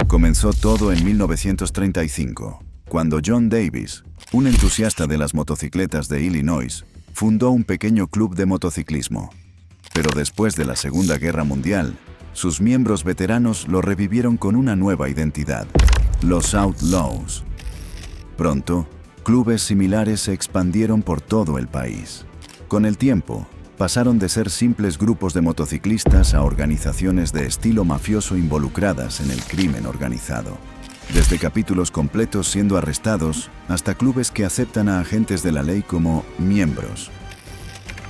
Comenzó todo en 1935, cuando John Davis, un entusiasta de las motocicletas de Illinois, fundó un pequeño club de motociclismo. Pero después de la Segunda Guerra Mundial, sus miembros veteranos lo revivieron con una nueva identidad: los Outlaws. Pronto, clubes similares se expandieron por todo el país. Con el tiempo, pasaron de ser simples grupos de motociclistas a organizaciones de estilo mafioso involucradas en el crimen organizado. Desde capítulos completos siendo arrestados hasta clubes que aceptan a agentes de la ley como miembros.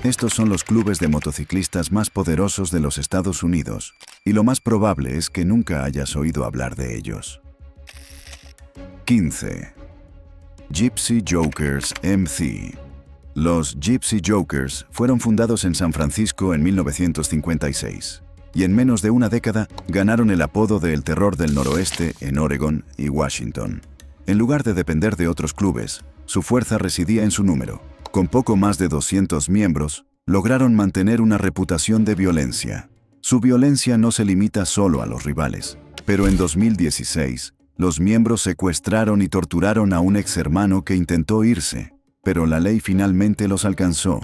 Estos son los clubes de motociclistas más poderosos de los Estados Unidos, y lo más probable es que nunca hayas oído hablar de ellos. 15. Gypsy Jokers MC. Los Gypsy Jokers fueron fundados en San Francisco en 1956, y en menos de una década ganaron el apodo de El Terror del Noroeste en Oregon y Washington. En lugar de depender de otros clubes, su fuerza residía en su número. Con poco más de 200 miembros, lograron mantener una reputación de violencia. Su violencia no se limita solo a los rivales, pero en 2016, los miembros secuestraron y torturaron a un ex hermano que intentó irse, pero la ley finalmente los alcanzó,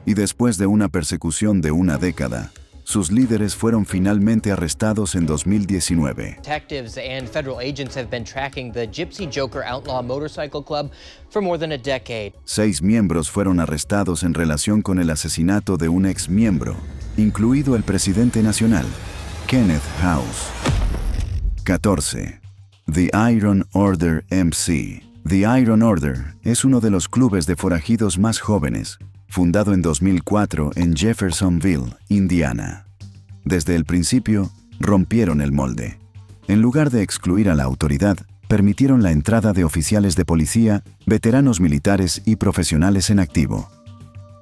y después de una persecución de una década, sus líderes fueron finalmente arrestados en 2019. Detectives and federal agents have been tracking the Gypsy Joker Outlaw Motorcycle Club for more than a decade. 6 miembros fueron arrestados en relación con el asesinato de un ex miembro, incluido el presidente nacional, Kenneth House. 14. The Iron Order MC. The Iron Order es uno de los clubes de forajidos más jóvenes, fundado en 2004 en Jeffersonville, Indiana. Desde el principio, rompieron el molde. En lugar de excluir a la autoridad, permitieron la entrada de oficiales de policía, veteranos militares y profesionales en activo.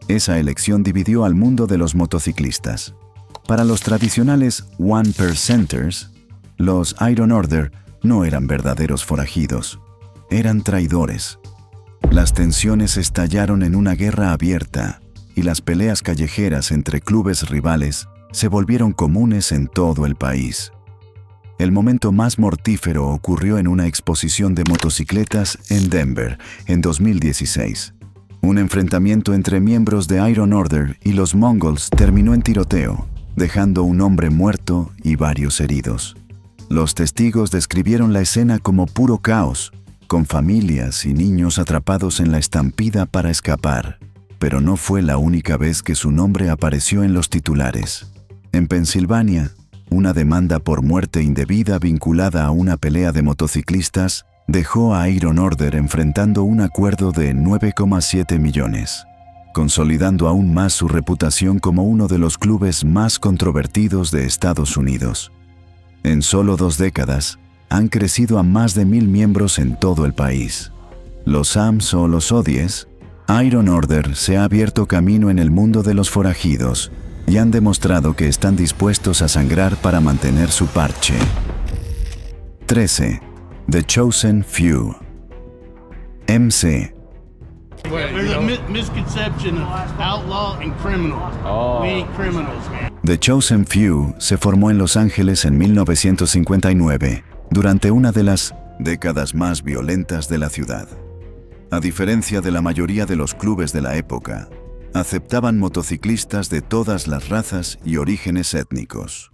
Esa elección dividió al mundo de los motociclistas. Para los tradicionales One Percenters, los Iron Order no eran verdaderos forajidos, eran traidores. Las tensiones estallaron en una guerra abierta y las peleas callejeras entre clubes rivales se volvieron comunes en todo el país. El momento más mortífero ocurrió en una exposición de motocicletas en Denver en 2016. Un enfrentamiento entre miembros de Iron Order y los Mongols terminó en tiroteo, dejando un hombre muerto y varios heridos. Los testigos describieron la escena como puro caos, con familias y niños atrapados en la estampida para escapar. Pero no fue la única vez que su nombre apareció en los titulares. En Pensilvania, una demanda por muerte indebida vinculada a una pelea de motociclistas dejó a Iron Order enfrentando un acuerdo de 9,7 millones, consolidando aún más su reputación como uno de los clubes más controvertidos de Estados Unidos. En solo 2 décadas, han crecido a más de 1,000 miembros en todo el país. Los AMS o los odies, Iron Order se ha abierto camino en el mundo de los forajidos y han demostrado que están dispuestos a sangrar para mantener su parche. 13. The Chosen Few. MC. There's a misconception of outlaw and criminal. We ain't criminals, man. The Chosen Few se formó en Los Ángeles en 1959, durante una de las décadas más violentas de la ciudad. A diferencia de la mayoría de los clubes de la época, aceptaban motociclistas de todas las razas y orígenes étnicos.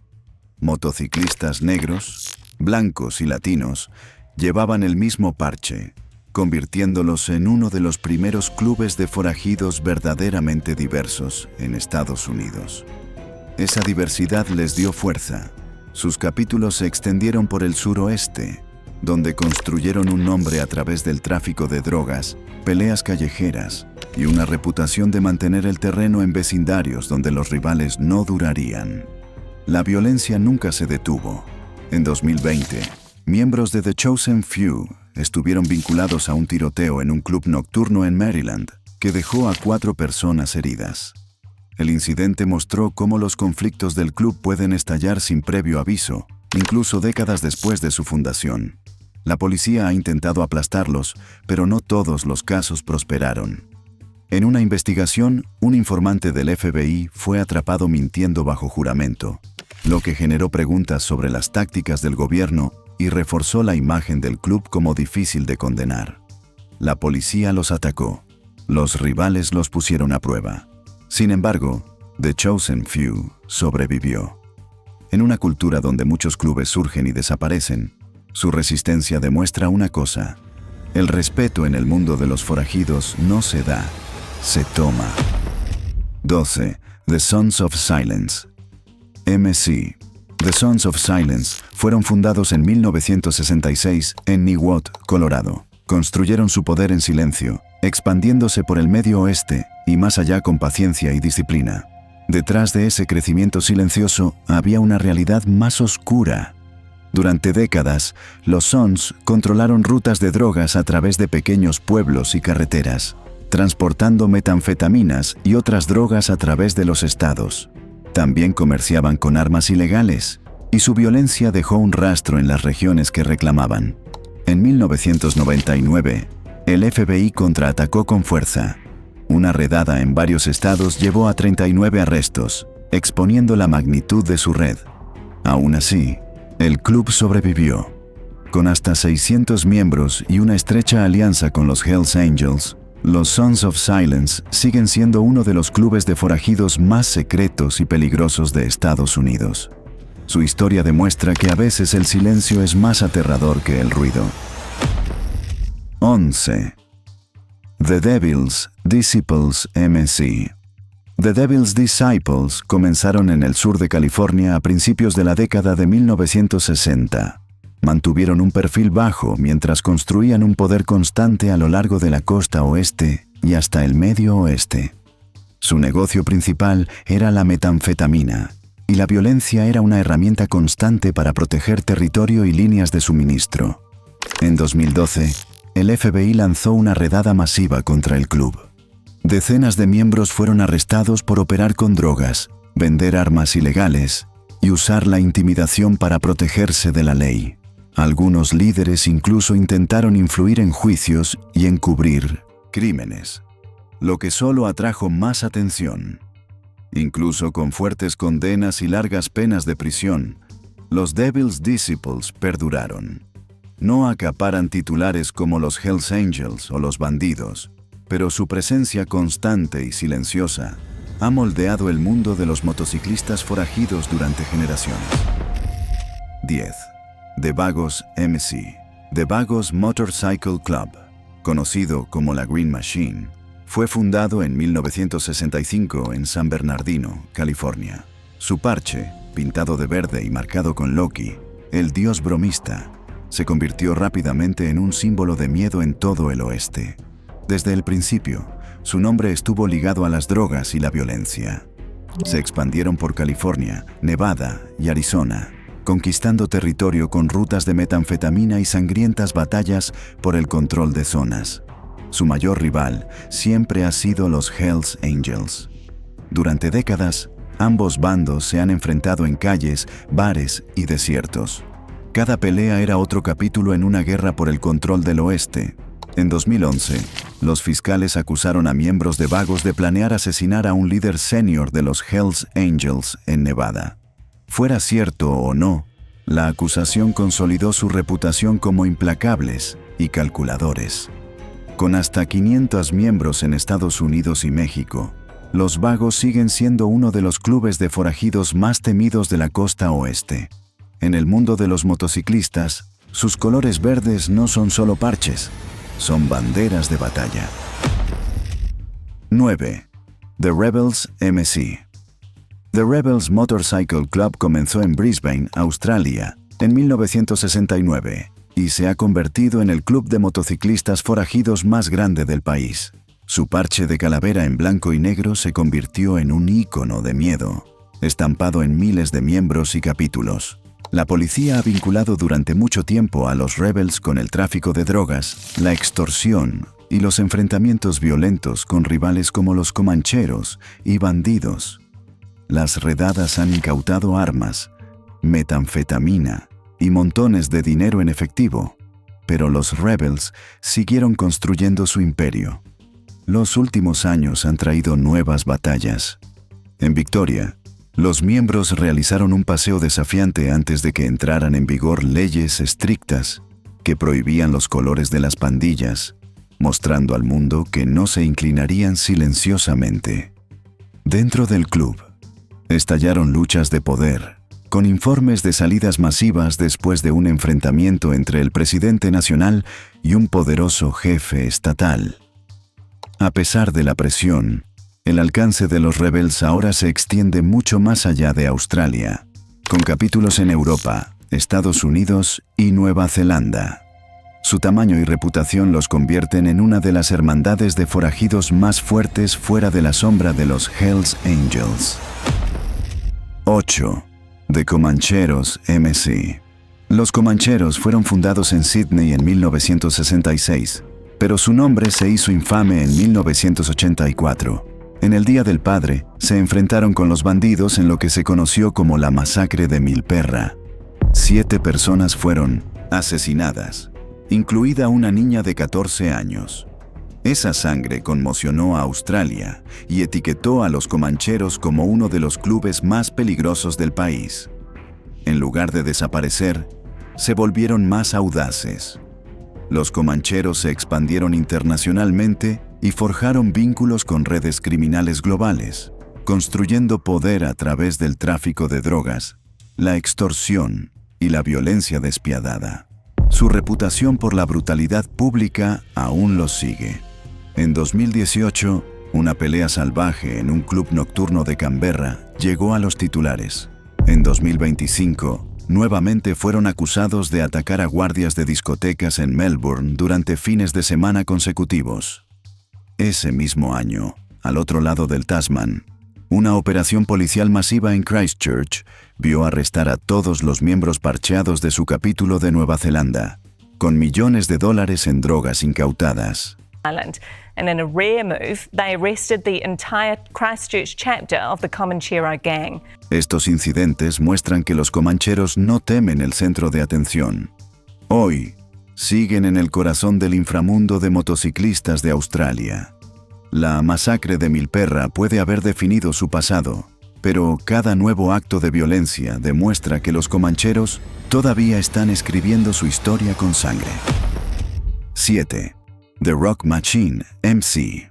Motociclistas negros, blancos y latinos llevaban el mismo parche, convirtiéndolos en uno de los primeros clubes de forajidos verdaderamente diversos en Estados Unidos. Esa diversidad les dio fuerza. Sus capítulos se extendieron por el suroeste, donde construyeron un nombre a través del tráfico de drogas, peleas callejeras y una reputación de mantener el terreno en vecindarios donde los rivales no durarían. La violencia nunca se detuvo. En 2020, miembros de The Chosen Few estuvieron vinculados a un tiroteo en un club nocturno en Maryland, que dejó a 4 personas heridas. El incidente mostró cómo los conflictos del club pueden estallar sin previo aviso, incluso décadas después de su fundación. La policía ha intentado aplastarlos, pero no todos los casos prosperaron. En una investigación, un informante del FBI fue atrapado mintiendo bajo juramento, lo que generó preguntas sobre las tácticas del gobierno y reforzó la imagen del club como difícil de condenar. La policía los atacó. Los rivales los pusieron a prueba. Sin embargo, The Chosen Few sobrevivió. En una cultura donde muchos clubes surgen y desaparecen, su resistencia demuestra una cosa: el respeto en el mundo de los forajidos no se da, se toma. 12. The Sons of Silence. MC. The Sons of Silence fueron fundados en 1966 en Niwot, Colorado. Construyeron su poder en silencio, expandiéndose por el Medio Oeste y más allá con paciencia y disciplina. Detrás de ese crecimiento silencioso había una realidad más oscura. Durante décadas, los Sons controlaron rutas de drogas a través de pequeños pueblos y carreteras, transportando metanfetaminas y otras drogas a través de los estados. También comerciaban con armas ilegales, y su violencia dejó un rastro en las regiones que reclamaban. En 1999, el FBI contraatacó con fuerza. Una redada en varios estados llevó a 39 arrestos, exponiendo la magnitud de su red. Aún así, el club sobrevivió. Con hasta 600 miembros y una estrecha alianza con los Hells Angels, los Sons of Silence siguen siendo uno de los clubes de forajidos más secretos y peligrosos de Estados Unidos. Su historia demuestra que a veces el silencio es más aterrador que el ruido. 11. The Devil's Disciples MC. The Devil's Disciples comenzaron en el sur de California a principios de la década de 1960. Mantuvieron un perfil bajo mientras construían un poder constante a lo largo de la costa oeste y hasta el Medio Oeste. Su negocio principal era la metanfetamina, y la violencia era una herramienta constante para proteger territorio y líneas de suministro. En 2012, el FBI lanzó una redada masiva contra el club. Decenas de miembros fueron arrestados por operar con drogas, vender armas ilegales y usar la intimidación para protegerse de la ley. Algunos líderes incluso intentaron influir en juicios y encubrir crímenes, lo que solo atrajo más atención. Incluso con fuertes condenas y largas penas de prisión, los Devil's Disciples perduraron. No acaparan titulares como los Hells Angels o los bandidos, pero su presencia constante y silenciosa ha moldeado el mundo de los motociclistas forajidos durante generaciones. 10. The Vagos MC. The Vagos Motorcycle Club, conocido como la Green Machine, fue fundado en 1965 en San Bernardino, California. Su parche, pintado de verde y marcado con Loki, el dios bromista, se convirtió rápidamente en un símbolo de miedo en todo el oeste. Desde el principio, su nombre estuvo ligado a las drogas y la violencia. Se expandieron por California, Nevada y Arizona, conquistando territorio con rutas de metanfetamina y sangrientas batallas por el control de zonas. Su mayor rival siempre ha sido los Hells Angels. Durante décadas, ambos bandos se han enfrentado en calles, bares y desiertos. Cada pelea era otro capítulo en una guerra por el control del oeste. En 2011, los fiscales acusaron a miembros de Vagos de planear asesinar a un líder senior de los Hells Angels en Nevada. Fuera cierto o no, la acusación consolidó su reputación como implacables y calculadores. Con hasta 500 miembros en Estados Unidos y México, los Vagos siguen siendo uno de los clubes de forajidos más temidos de la costa oeste. En el mundo de los motociclistas, sus colores verdes no son solo parches, son banderas de batalla. 9. The Rebels MC. The Rebels Motorcycle Club comenzó en Brisbane, Australia, en 1969 y se ha convertido en el club de motociclistas forajidos más grande del país. Su parche de calavera en blanco y negro se convirtió en un ícono de miedo, estampado en miles de miembros y capítulos. La policía ha vinculado durante mucho tiempo a los Rebels con el tráfico de drogas, la extorsión y los enfrentamientos violentos con rivales como los comancheros y bandidos. Las redadas han incautado armas, metanfetamina y montones de dinero en efectivo, pero los Rebels siguieron construyendo su imperio. Los últimos años han traído nuevas batallas. En Victoria, Los miembros realizaron un paseo desafiante antes de que entraran en vigor leyes estrictas que prohibían los colores de las pandillas, mostrando al mundo que no se inclinarían silenciosamente. Dentro del club, estallaron luchas de poder, con informes de salidas masivas después de un enfrentamiento entre el presidente nacional y un poderoso jefe estatal. A pesar de la presión, el alcance de los rebels ahora se extiende mucho más allá de Australia, con capítulos en Europa, Estados Unidos y Nueva Zelanda. Su tamaño y reputación los convierten en una de las hermandades de forajidos más fuertes fuera de la sombra de los Hells Angels. 8. The Comancheros MC. Los Comancheros fueron fundados en Sydney en 1966, pero su nombre se hizo infame en 1984. En el Día del Padre, se enfrentaron con los bandidos en lo que se conoció como la Masacre de Milperra. 7 personas fueron asesinadas, incluida una niña de 14 años. Esa sangre conmocionó a Australia y etiquetó a los Comancheros como uno de los clubes más peligrosos del país. En lugar de desaparecer, se volvieron más audaces. Los Comancheros se expandieron internacionalmente y forjaron vínculos con redes criminales globales, construyendo poder a través del tráfico de drogas, la extorsión y la violencia despiadada. Su reputación por la brutalidad pública aún los sigue. En 2018, una pelea salvaje en un club nocturno de Canberra llegó a los titulares. En 2025, nuevamente fueron acusados de atacar a guardias de discotecas en Melbourne durante fines de semana consecutivos. Ese mismo año, al otro lado del Tasman, una operación policial masiva en Christchurch vio arrestar a todos los miembros parcheados de su capítulo de Nueva Zelanda, con millones de dólares en drogas incautadas. And in a rare move, they arrested the entire Christchurch chapter of the Comanchero gang. Estos incidentes muestran que los Comancheros no temen el centro de atención. Hoy, siguen en el corazón del inframundo de motociclistas de Australia. La masacre de Milperra puede haber definido su pasado, pero cada nuevo acto de violencia demuestra que los Comancheros todavía están escribiendo su historia con sangre. 7. The Rock Machine MC.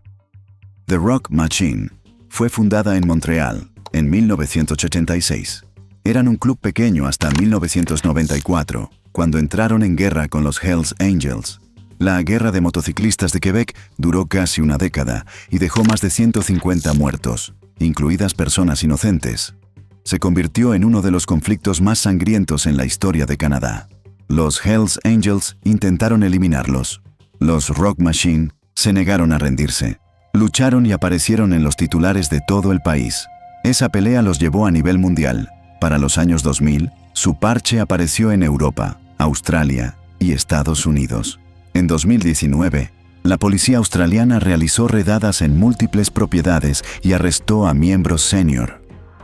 The Rock Machine fue fundada en Montreal en 1986. Eran un club pequeño hasta 1994, cuando entraron en guerra con los Hells Angels. La guerra de motociclistas de Quebec duró casi una década y dejó más de 150 muertos, incluidas personas inocentes. Se convirtió en uno de los conflictos más sangrientos en la historia de Canadá. Los Hells Angels intentaron eliminarlos. Los Rock Machine se negaron a rendirse. Lucharon y aparecieron en los titulares de todo el país. Esa pelea los llevó a nivel mundial. Para los años 2000, su parche apareció en Europa, Australia y Estados Unidos. En 2019, la policía australiana realizó redadas en múltiples propiedades y arrestó a miembros senior.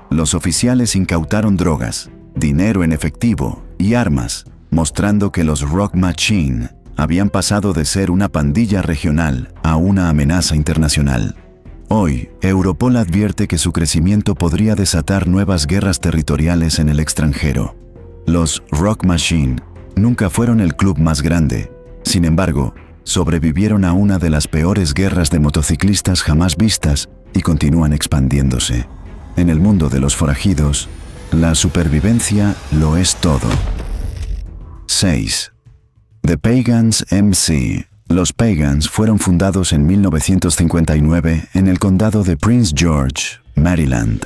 Los oficiales incautaron drogas, dinero en efectivo y armas, mostrando que los Rock Machine habían pasado de ser una pandilla regional a una amenaza internacional. Hoy, Europol advierte que su crecimiento podría desatar nuevas guerras territoriales en el extranjero. Los Rock Machine nunca fueron el club más grande. Sin embargo, sobrevivieron a una de las peores guerras de motociclistas jamás vistas y continúan expandiéndose. En el mundo de los forajidos, la supervivencia lo es todo. 6. The Pagans MC. Los Pagans fueron fundados en 1959 en el condado de Prince George, Maryland.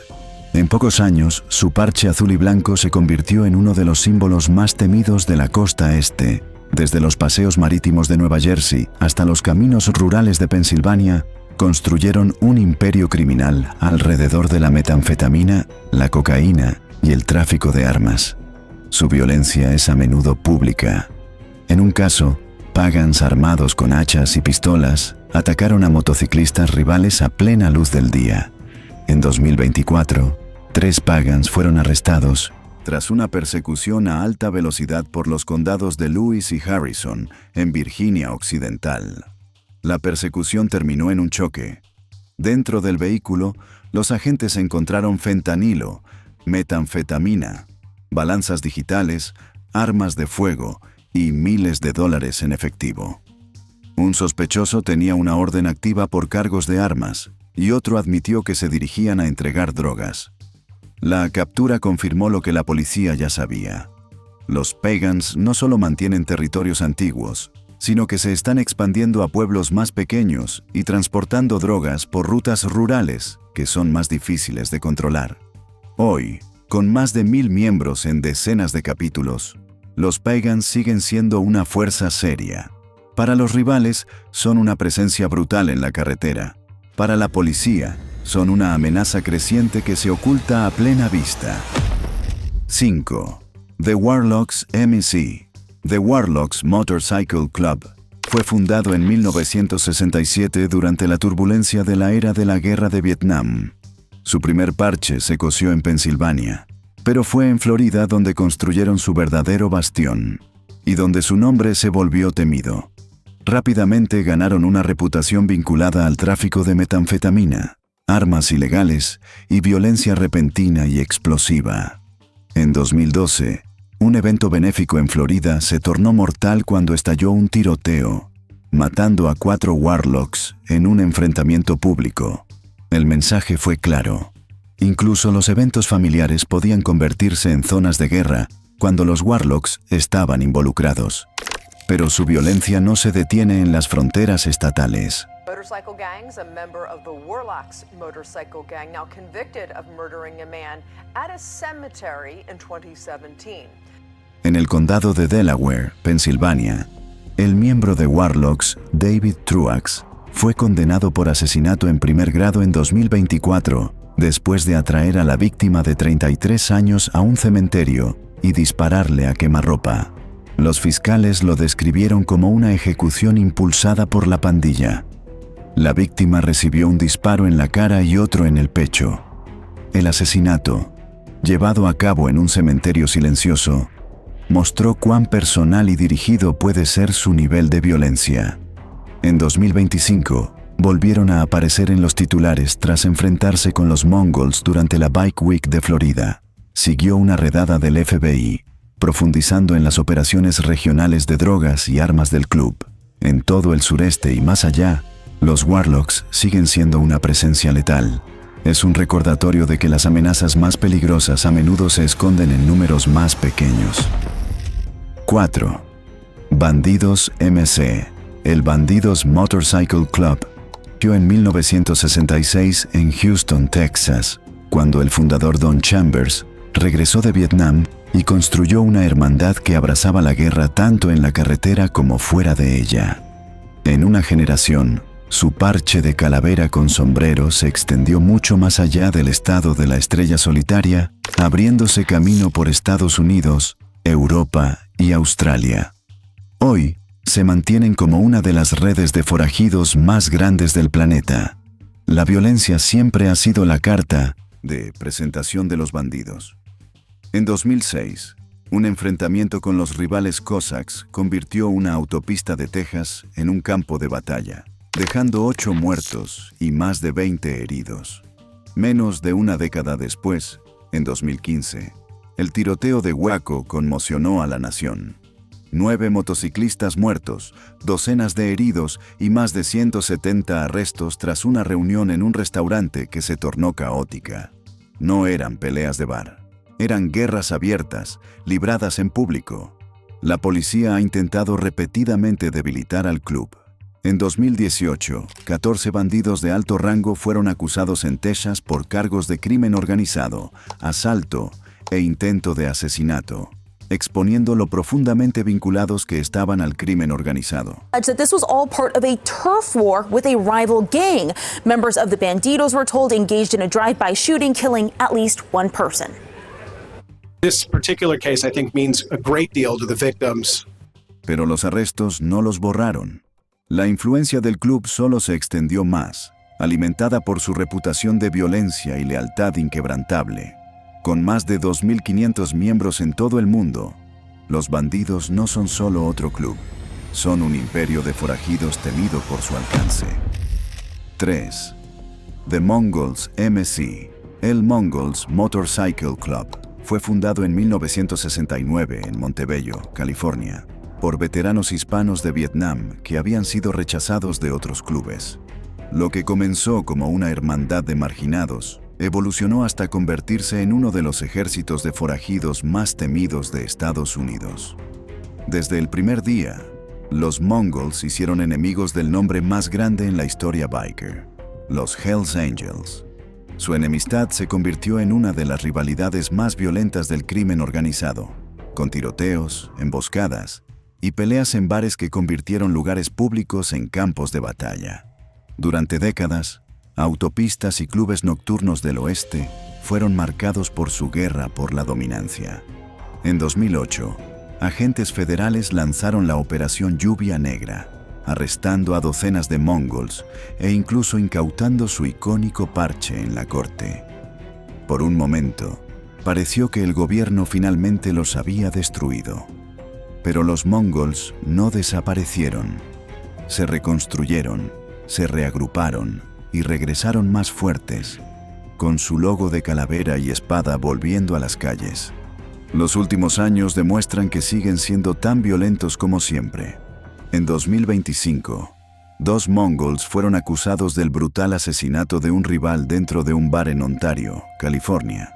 En pocos años, su parche azul y blanco se convirtió en uno de los símbolos más temidos de la costa este. Desde los paseos marítimos de Nueva Jersey hasta los caminos rurales de Pensilvania, construyeron un imperio criminal alrededor de la metanfetamina, la cocaína y el tráfico de armas. Su violencia es a menudo pública. En un caso, Pagans armados con hachas y pistolas atacaron a motociclistas rivales a plena luz del día. En 2024, 3 Pagans fueron arrestados tras una persecución a alta velocidad por los condados de Lewis y Harrison, en Virginia Occidental. La persecución terminó en un choque. Dentro del vehículo, los agentes encontraron fentanilo, metanfetamina, balanzas digitales, armas de fuego y miles de dólares en efectivo. Un sospechoso tenía una orden activa por cargos de armas y otro admitió que se dirigían a entregar drogas. La captura confirmó lo que la policía ya sabía. Los Pagans no solo mantienen territorios antiguos, sino que se están expandiendo a pueblos más pequeños y transportando drogas por rutas rurales que son más difíciles de controlar. Hoy, con más de 1000 miembros en decenas de capítulos, los Pagans siguen siendo una fuerza seria. Para los rivales, son una presencia brutal en la carretera. Para la policía, son una amenaza creciente que se oculta a plena vista. 5. The Warlocks MEC. The Warlocks Motorcycle Club fue fundado en 1967 durante la turbulencia de la era de la Guerra de Vietnam. Su primer parche se cosió en Pensilvania, pero fue en Florida donde construyeron su verdadero bastión, y donde su nombre se volvió temido. Rápidamente ganaron una reputación vinculada al tráfico de metanfetamina, armas ilegales y violencia repentina y explosiva. En 2012, un evento benéfico en Florida se tornó mortal cuando estalló un tiroteo, matando a 4 Warlocks en un enfrentamiento público. El mensaje fue claro. Incluso los eventos familiares podían convertirse en zonas de guerra cuando los Warlocks estaban involucrados. Pero su violencia no se detiene en las fronteras estatales. Motorcycle gangs, a member of the Warlocks motorcycle gang, now convicted of murdering a man at a cemetery in 2017. En el condado de Delaware, Pensilvania, el miembro de Warlocks, David Truax, fue condenado por asesinato en primer grado en 2024, después de atraer a la víctima de 33 años a un cementerio y dispararle a quemarropa. Los fiscales lo describieron como una ejecución impulsada por la pandilla. La víctima recibió un disparo en la cara y otro en el pecho. El asesinato, llevado a cabo en un cementerio silencioso, mostró cuán personal y dirigido puede ser su nivel de violencia. En 2025, volvieron a aparecer en los titulares tras enfrentarse con los Mongols durante la Bike Week de Florida. Siguió una redada del FBI, profundizando en las operaciones regionales de drogas y armas del club. En todo el sureste y más allá, los Warlocks siguen siendo una presencia letal. Es un recordatorio de que las amenazas más peligrosas a menudo se esconden en números más pequeños. 4. Bandidos MC. El Bandidos Motorcycle Club nació en 1966 en Houston, Texas, cuando el fundador Don Chambers regresó de Vietnam y construyó una hermandad que abrazaba la guerra tanto en la carretera como fuera de ella. En una generación, su parche de calavera con sombrero se extendió mucho más allá del estado de la estrella solitaria, abriéndose camino por Estados Unidos, Europa y Australia. Hoy, se mantienen como una de las redes de forajidos más grandes del planeta. La violencia siempre ha sido la carta de presentación de los bandidos. En 2006, un enfrentamiento con los rivales Cossacks convirtió una autopista de Texas en un campo de batalla, dejando 8 muertos y más de 20 heridos. Menos de una década después, en 2015, el tiroteo de Waco conmocionó a la nación. 9 motociclistas muertos, docenas de heridos y más de 170 arrestos tras una reunión en un restaurante que se tornó caótica. No eran peleas de bar. Eran guerras abiertas, libradas en público. La policía ha intentado repetidamente debilitar al club. En 2018, 14 bandidos de alto rango fueron acusados en Texas por cargos de crimen organizado, asalto e intento de asesinato, exponiendo lo profundamente vinculados que estaban al crimen organizado. That this was all part of a turf war with a rival gang. Members of the Bandidos were told engaged in a drive-by shooting, killing at least one person. This particular case, I think, means a great deal to the victims. Pero los arrestos no los borraron. La influencia del club solo se extendió más, alimentada por su reputación de violencia y lealtad inquebrantable. Con más de 2.500 miembros en todo el mundo, los bandidos no son solo otro club, son un imperio de forajidos temido por su alcance. 3. The Mongols MC. El Mongols Motorcycle Club fue fundado en 1969 en Montebello, California, por veteranos hispanos de Vietnam que habían sido rechazados de otros clubes. Lo que comenzó como una hermandad de marginados evolucionó hasta convertirse en uno de los ejércitos de forajidos más temidos de Estados Unidos. Desde el primer día, los Mongols hicieron enemigos del nombre más grande en la historia biker, los Hells Angels. Su enemistad se convirtió en una de las rivalidades más violentas del crimen organizado, con tiroteos, emboscadas y peleas en bares que convirtieron lugares públicos en campos de batalla. Durante décadas, autopistas y clubes nocturnos del oeste fueron marcados por su guerra por la dominancia. En 2008, agentes federales lanzaron la Operación Lluvia Negra, arrestando a docenas de mongols e incluso incautando su icónico parche en la corte. Por un momento, pareció que el gobierno finalmente los había destruido. Pero los mongols no desaparecieron. Se reconstruyeron, se reagruparon y regresaron más fuertes, con su logo de calavera y espada volviendo a las calles. Los últimos años demuestran que siguen siendo tan violentos como siempre. En 2025, 2 mongols fueron acusados del brutal asesinato de un rival dentro de un bar en Ontario, California,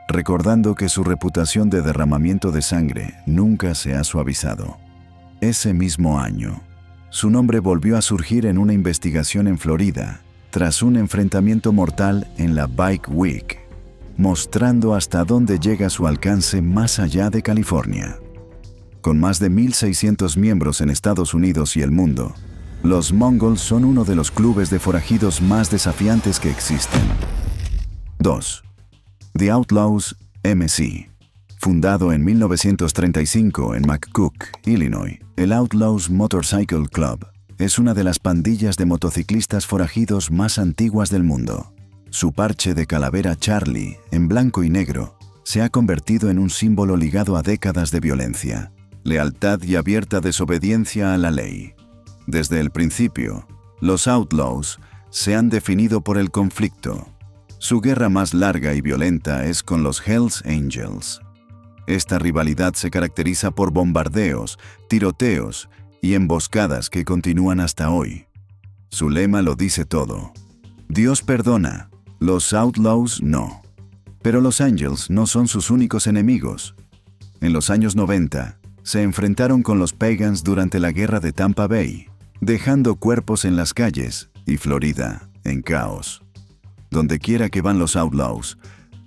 recordando que su reputación de derramamiento de sangre nunca se ha suavizado. Ese mismo año, su nombre volvió a surgir en una investigación en Florida, tras un enfrentamiento mortal en la Bike Week, mostrando hasta dónde llega su alcance más allá de California. Con más de 1.600 miembros en Estados Unidos y el mundo, los Mongols son uno de los clubes de forajidos más desafiantes que existen. 2. The Outlaws MC. Fundado en 1935 en McCook, Illinois, el Outlaws Motorcycle Club es una de las pandillas de motociclistas forajidos más antiguas del mundo. Su parche de calavera Charlie, en blanco y negro, se ha convertido en un símbolo ligado a décadas de violencia, lealtad y abierta desobediencia a la ley. Desde el principio, los Outlaws se han definido por el conflicto. Su guerra más larga y violenta es con los Hells Angels. Esta rivalidad se caracteriza por bombardeos, tiroteos y emboscadas que continúan hasta hoy. Su lema lo dice todo. Dios perdona, los Outlaws no. Pero los Angels no son sus únicos enemigos. En los años 90, se enfrentaron con los Pagans durante la guerra de Tampa Bay, dejando cuerpos en las calles y Florida en caos. Donde quiera que van los Outlaws,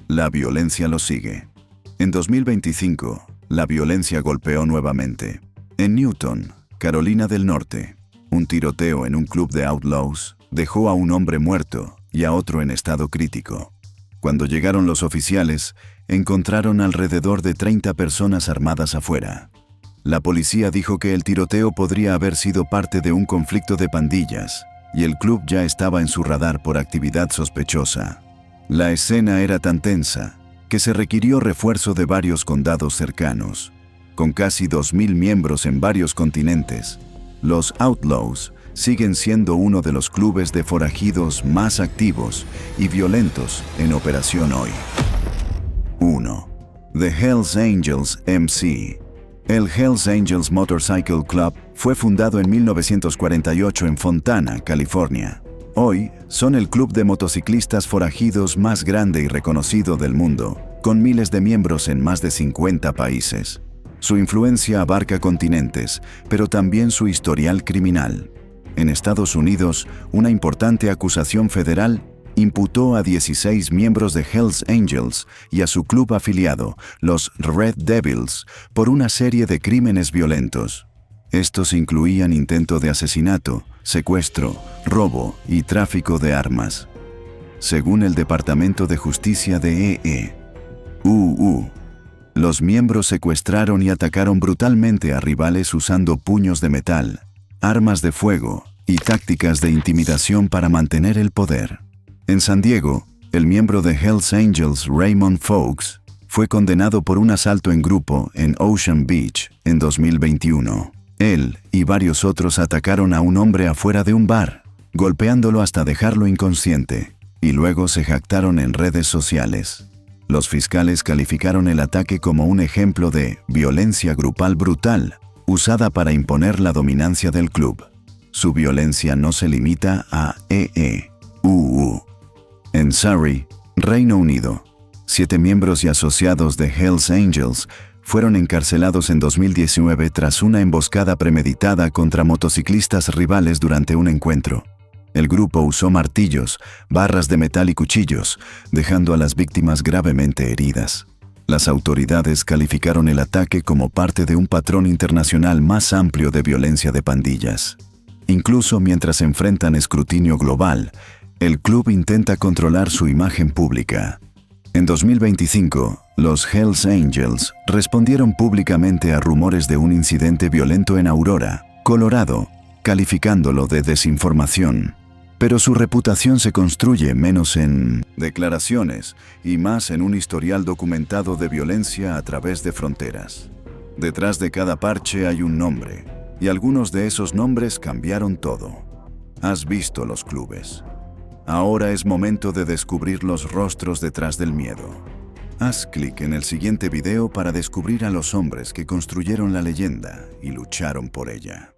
la violencia los sigue. En 2025, la violencia golpeó nuevamente. En Newton, Carolina del Norte, un tiroteo en un club de Outlaws dejó a un hombre muerto y a otro en estado crítico. Cuando llegaron los oficiales, encontraron alrededor de 30 personas armadas afuera. La policía dijo que el tiroteo podría haber sido parte de un conflicto de pandillas, y el club ya estaba en su radar por actividad sospechosa. La escena era tan tensa que se requirió refuerzo de varios condados cercanos. Con casi 2.000 miembros en varios continentes, los Outlaws siguen siendo uno de los clubes de forajidos más activos y violentos en operación hoy. 1. The Hells Angels MC. El Hells Angels Motorcycle Club fue fundado en 1948 en Fontana, California. Hoy son el club de motociclistas forajidos más grande y reconocido del mundo, con miles de miembros en más de 50 países. Su influencia abarca continentes, pero también su historial criminal. En Estados Unidos, una importante acusación federal imputó a 16 miembros de Hells Angels y a su club afiliado, los Red Devils, por una serie de crímenes violentos. Estos incluían intento de asesinato, secuestro, robo y tráfico de armas. Según el Departamento de Justicia de EE, los miembros secuestraron y atacaron brutalmente a rivales usando puños de metal, armas de fuego y tácticas de intimidación para mantener el poder. En San Diego, el miembro de Hells Angels Raymond Fox fue condenado por un asalto en grupo en Ocean Beach en 2021. Él y varios otros atacaron a un hombre afuera de un bar, golpeándolo hasta dejarlo inconsciente, y luego se jactaron en redes sociales. Los fiscales calificaron el ataque como un ejemplo de violencia grupal brutal, usada para imponer la dominancia del club. Su violencia no se limita a En Surrey, Reino Unido, 7 miembros y asociados de Hells Angels fueron encarcelados en 2019 tras una emboscada premeditada contra motociclistas rivales durante un encuentro. El grupo usó martillos, barras de metal y cuchillos, dejando a las víctimas gravemente heridas. Las autoridades calificaron el ataque como parte de un patrón internacional más amplio de violencia de pandillas. Incluso mientras enfrentan escrutinio global, el club intenta controlar su imagen pública. En 2025, los Hells Angels respondieron públicamente a rumores de un incidente violento en Aurora, Colorado, calificándolo de desinformación. Pero su reputación se construye menos en declaraciones y más en un historial documentado de violencia a través de fronteras. Detrás de cada parche hay un nombre, y algunos de esos nombres cambiaron todo. Has visto los clubes. Ahora es momento de descubrir los rostros detrás del miedo. Haz clic en el siguiente video para descubrir a los hombres que construyeron la leyenda y lucharon por ella.